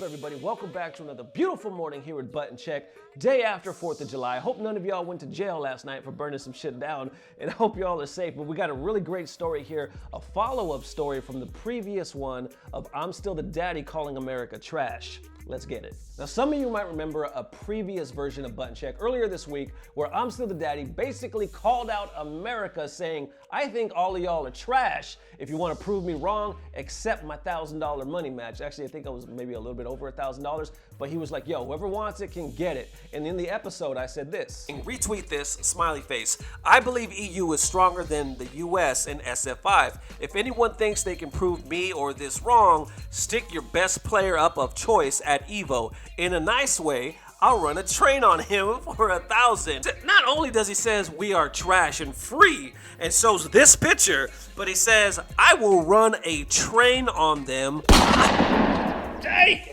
up, everybody? Welcome back to another beautiful morning here at Button Check, day after 4th of July. I hope none of y'all went to jail last night for burning some shit down, and I hope y'all are safe. But we got a really great story here, a follow-up story from the previous one of I'm Still the Daddy calling America trash. Let's get it. Now, some of you might remember a previous version of Button Check earlier this week where I'm Still the Daddy basically called out America saying, I think all of y'all are trash. If you want to prove me wrong, accept my $1,000 money match. Actually, I think I was maybe a little bit over $1,000, but he was like, yo, whoever wants it can get it. And in the episode, I said this. Retweet this, smiley face. I believe EU is stronger than the US in SF5. If anyone thinks they can prove me or this wrong, stick your best player up of choice at EVO. In a nice way, I'll run a train on him for 1,000. Not only does he says we are trash and free and shows this picture, but he says I will run a train on them. Dang!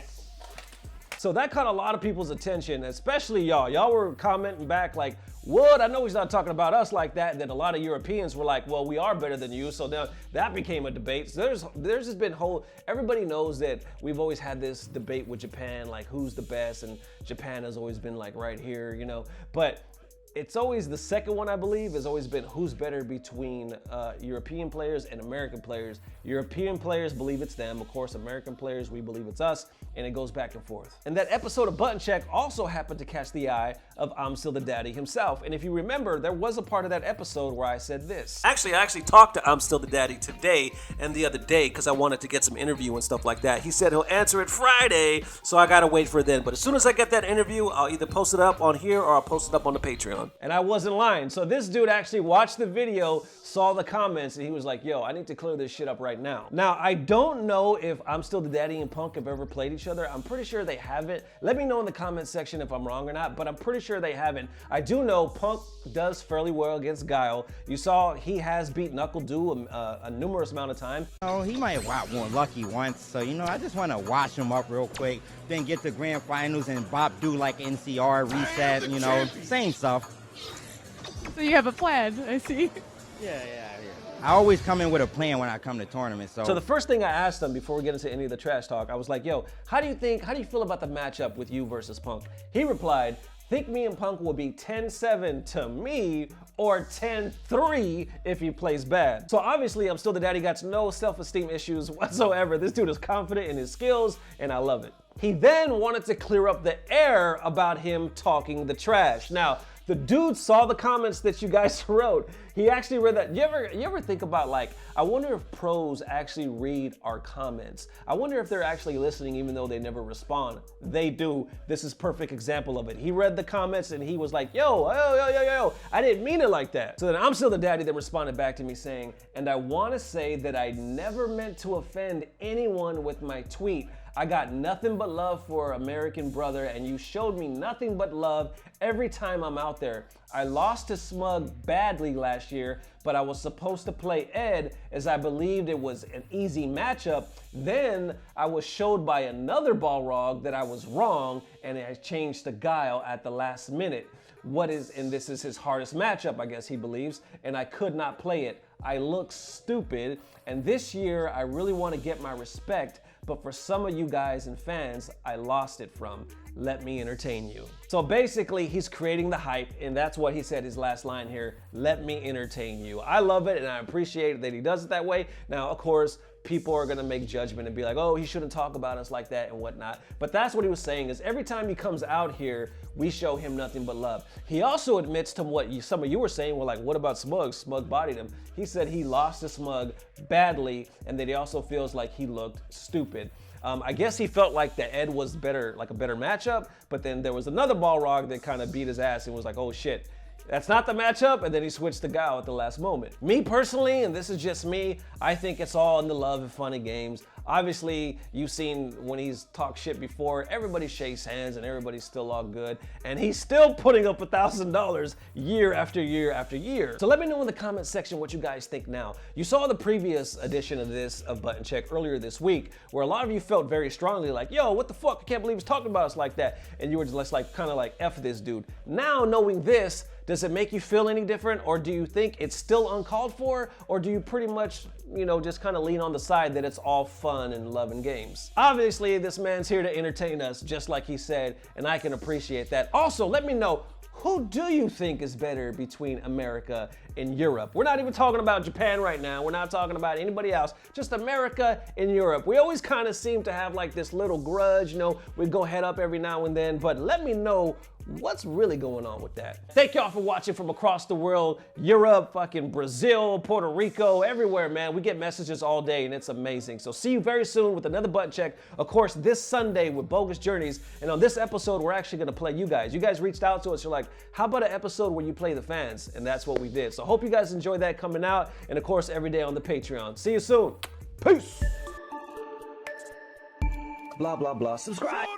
So that caught a lot of people's attention, especially y'all. Y'all were commenting back like, what? I know he's not talking about us like that. And then a lot of Europeans were like, well, we are better than you. So then that became a debate. So there's just been everybody knows that we've always had this debate with Japan, like who's the best, and Japan has always been like right here, you know. But it's always the second one, I believe, has always been who's better between European players and American players. European players believe it's them. Of course, American players, we believe it's us, and it goes back and forth. And that episode of Button Check also happened to catch the eye of I'm Still the Daddy himself. And if you remember, there was a part of that episode where I said this. I actually talked to I'm Still the Daddy today and the other day because I wanted to get some interview and stuff like that. He said he'll answer it Friday, so I gotta wait for then. But as soon as I get that interview, I'll either post it up on here or I'll post it up on the Patreon. And I wasn't lying. So this dude actually watched the video, saw the comments, and he was like, yo, I need to clear this shit up right now. Now, I don't know if I'm Still the Daddy and Punk have ever played each other. I'm pretty sure they haven't. Let me know in the comment section if I'm wrong or not, but I'm pretty sure they haven't. I do know Punk does fairly well against Guile. You saw he has beat Knuckle Do a numerous amount of time. Oh, he might have got one lucky once, so I just want to wash him up real quick, then get to grand finals and Bob do like NCR reset, same stuff. So you have a plan, I see. Yeah. I always come in with a plan when I come to tournaments. So the first thing I asked him before we get into any of the trash talk, I was like, yo, how do you feel about the matchup with you versus Punk? He replied, think me and Punk will be 10-7 to me or 10-3 if he plays bad. So obviously I'm Still the Daddy, got no self-esteem issues whatsoever. This dude is confident in his skills and I love it. He then wanted to clear up the air about him talking the trash. Now, the dude saw the comments that you guys wrote. He actually read that. You ever think about like, I wonder if pros actually read our comments. I wonder if they're actually listening even though they never respond. They do. This is a perfect example of it. He read the comments and he was like, yo, I didn't mean it like that. So then I'm Still the Daddy that responded back to me saying, and I want to say that I never meant to offend anyone with my tweet. I got nothing but love for American brother, and you showed me nothing but love every time I'm out there. I lost to Smug badly last year, but I was supposed to play Ed as I believed it was an easy matchup. Then I was showed by another Balrog that I was wrong, and I changed to Guile at the last minute. And this is his hardest matchup, I guess he believes, and I could not play it. I look stupid, and this year I really want to get my respect, but for some of you guys and fans, I lost it from. Let me entertain you. So basically, he's creating the hype, and that's what he said his last line here, let me entertain you. I love it, and I appreciate that he does it that way. Now, of course, people are gonna make judgment and be like, oh, he shouldn't talk about us like that and whatnot. But that's what he was saying, is every time he comes out here, we show him nothing but love. He also admits to what some of you were saying, well, like, what about Smug? Smug bodied him. He said he lost to Smug badly, and that he also feels like he looked stupid. I guess he felt like the Ed was better, like a better matchup, but then there was another Balrog that kind of beat his ass and was like, oh shit, that's not the matchup, and then he switched to Guile at the last moment. Me personally, and this is just me, I think it's all in the love and fun of games. Obviously, you've seen when he's talked shit before, everybody shakes hands and everybody's still all good, and he's still putting up $1,000 year after year after year. So let me know in the comment section what you guys think now. You saw the previous edition of Button Check earlier this week, where a lot of you felt very strongly like, yo, what the fuck, I can't believe he's talking about us like that, and you were just like, kind of like, F this dude. Now, knowing this, does it make you feel any different, or do you think it's still uncalled for, or do you pretty much, just kind of lean on the side that it's all fun fun and love and games. Obviously, this man's here to entertain us, just like he said, and I can appreciate that. Also, let me know, who do you think is better between America and Europe? We're not even talking about Japan right now. We're not talking about anybody else, just America and Europe. We always kind of seem to have like this little grudge, you know, we go head up every now and then, but let me know what's really going on with that. Thank y'all for watching from across the world, Europe, fucking Brazil, Puerto Rico, everywhere, man. We get messages all day and it's amazing. So see you very soon with another button check. Of course, this Sunday with Bogus Journeys. And on this episode, we're actually gonna play you guys. You guys reached out to us, you're like, how about an episode where you play the fans? And that's what we did. So hope you guys enjoy that coming out. And of course, every day on the Patreon. See you soon. Peace. Blah, blah, blah. Subscribe.